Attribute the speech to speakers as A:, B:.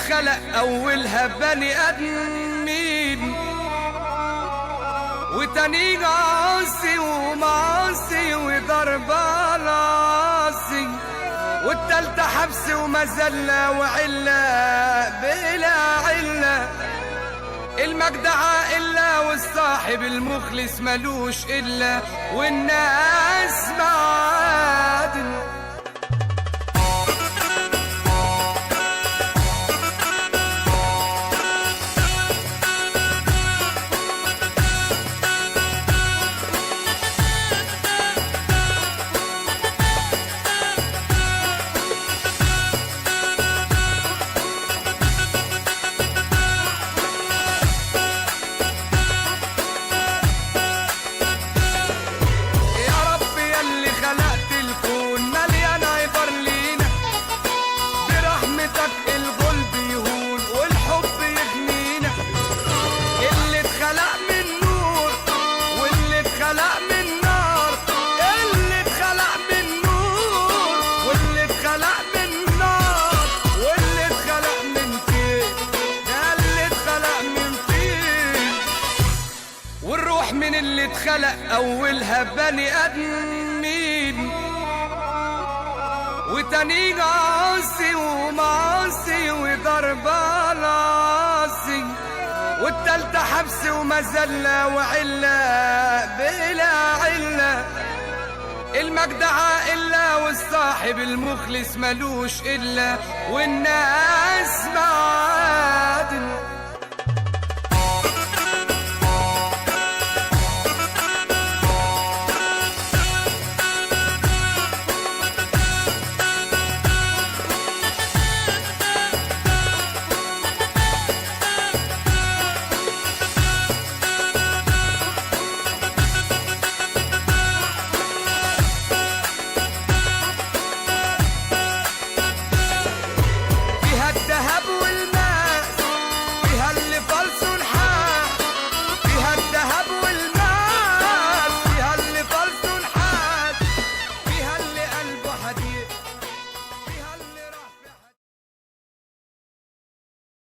A: اتخلق اولها بني ادمين، وتاني عاصي ومعاصي وضرب راسي، والتالتة حبس ومذلة وعلة بلا علة. المجدع إلا والصاحب المخلص ملوش إلا، والناس معادن. من اللي اتخلق اولها بني ادمين، وتاني عاصي ومعاصي وضرب راسي، والتالتة حبس ومذلة وعلة بلا علة. المجدع إلا والصاحب المخلص ملوش إلا، والناس